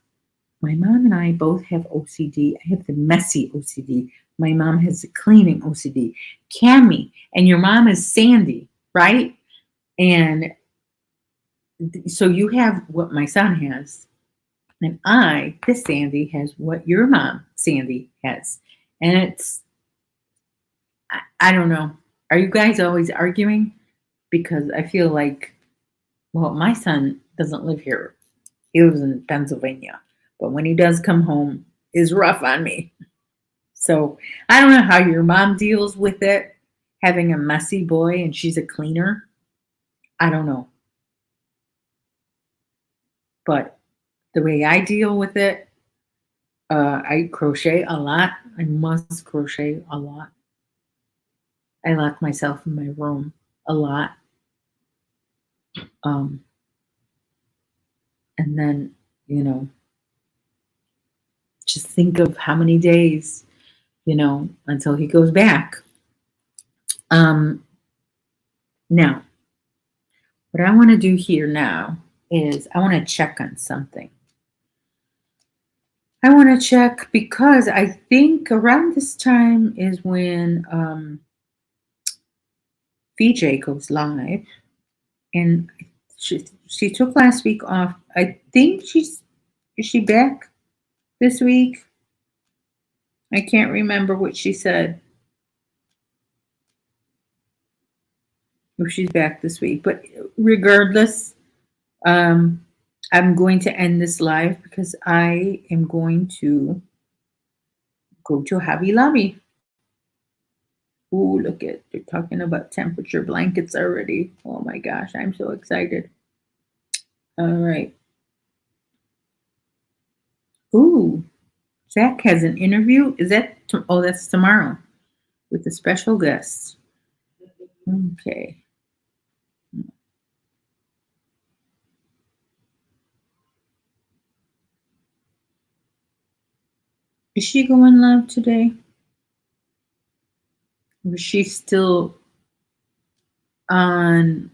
my mom and I both have OCD. I have the messy OCD. My mom has the cleaning OCD. Cammy, and your mom is Sandy, right? And so you have what my son has, and this Sandy, has what your mom, Sandy, has. And I don't know. Are you guys always arguing? Because I feel like, well, my son doesn't live here. He lives in Pennsylvania. But when he does come home, is rough on me. So I don't know how your mom deals with it, having a messy boy and she's a cleaner. I don't know. But the way I deal with it, I crochet a lot. I must crochet a lot. I lock myself in my room a lot. Um, and then, you know, just think of how many days, until he goes back. Um, Now, what I want to do here now is I want to check on something. I want to check because I think around this time is when VJ goes live, and she took last week off. I think is she back this week? I can't remember what she said. If she's back this week, but regardless, I'm going to end this live because I am going to go to Hobby Lobby. Ooh, look at, they're talking about temperature blankets already. Oh my gosh, I'm so excited. All right. Ooh, Zach has an interview. Is that, oh, that's tomorrow with a special guest. Okay. Is she going live today? Or is she still on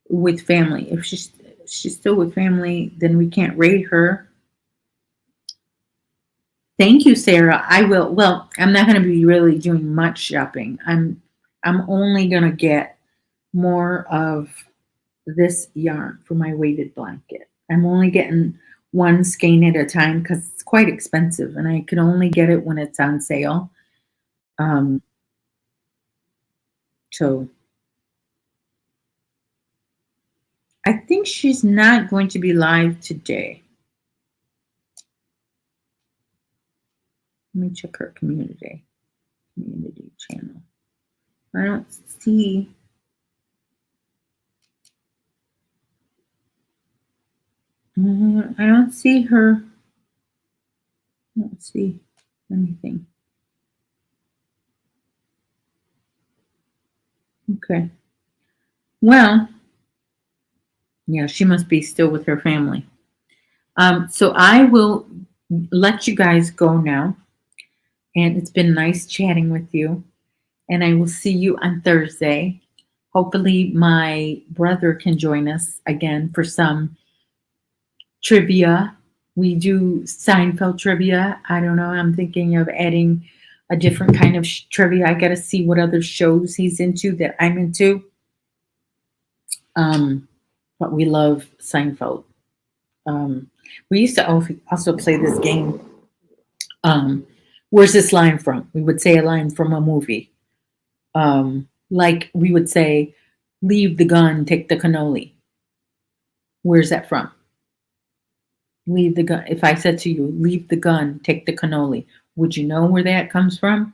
with family? If she's still with family, then we can't rate her. Thank you, Sarah. I will. Well, I'm not going to be really doing much shopping. I'm only going to get more of this yarn for my weighted blanket. I'm only getting one skein at a time because it's quite expensive, and I can only get it when it's on sale. Um, so I think she's not going to be live today. Let me check her community channel. I don't see. I don't see her. I don't see anything. Okay. Well, yeah, she must be still with her family. So I will let you guys go now. And it's been nice chatting with you. And I will see you on Thursday. Hopefully, my brother can join us again for some trivia. We do Seinfeld trivia. I don't know. I'm thinking of adding a different kind of trivia. I got to see what other shows he's into that I'm into. But we love Seinfeld. We used to also play this game. Where's this line from? We would say a line from a movie. Like we would say, leave the gun, take the cannoli. Where's that from? Leave the gun. If I said to you, leave the gun, take the cannoli, would you know where that comes from?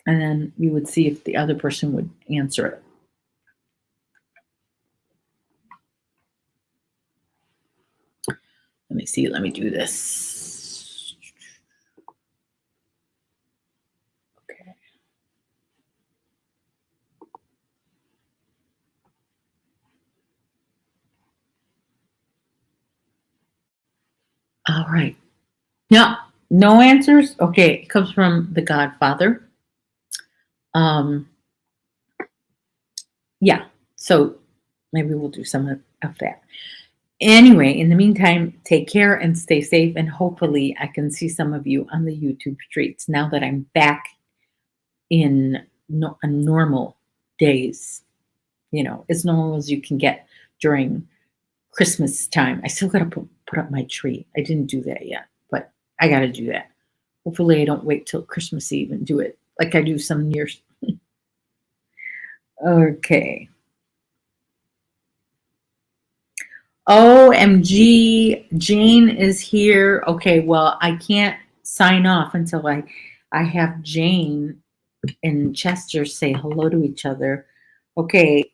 And then we would see if the other person would answer it. Let me see. Let me do this. Okay. All right. No, no answers. Okay, it comes from The Godfather. Um, yeah. So maybe we'll do some of that. Anyway, in the meantime, take care and stay safe. And hopefully, I can see some of you on the YouTube streets now that I'm back in a normal days. You know, as normal as you can get during Christmas time. I still got to put up my tree. I didn't do that yet, but I got to do that. Hopefully, I don't wait till Christmas Eve and do it like I do some years. Okay. OMG, Jane is here. Okay, well, I can't sign off until I have Jane and Chester say hello to each other. Okay,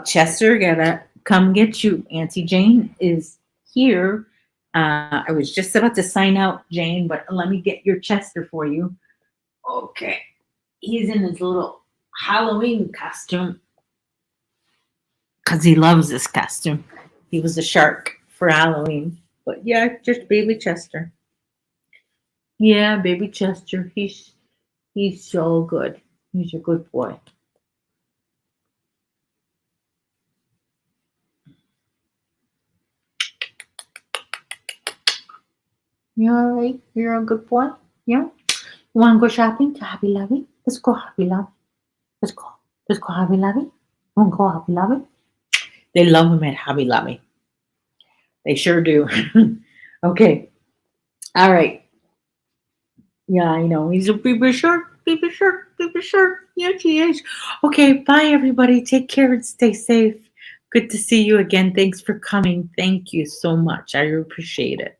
Chester, gotta come get you. Auntie Jane is here. I was just about to sign out, Jane, but let me get your Chester for you. Okay, he's in his little Halloween costume because he loves this costume. He was a shark for Halloween. But yeah, just baby Chester. Yeah, baby Chester. He's so good. He's a good boy. You all right? You're a good boy? Yeah? You wanna go shopping to Hobby Lobby? Let's go Hobby Lobby. Let's go. Let's go Hobby Lobby. Wanna go Hobby Lobby? They love him at Hobby Lobby. They sure do. Okay. All right. Yeah, I know. He's a baby shark, baby shark, baby shark. Yes, he is. Okay, bye everybody. Take care and stay safe. Good to see you again. Thanks for coming. Thank you so much. I appreciate it.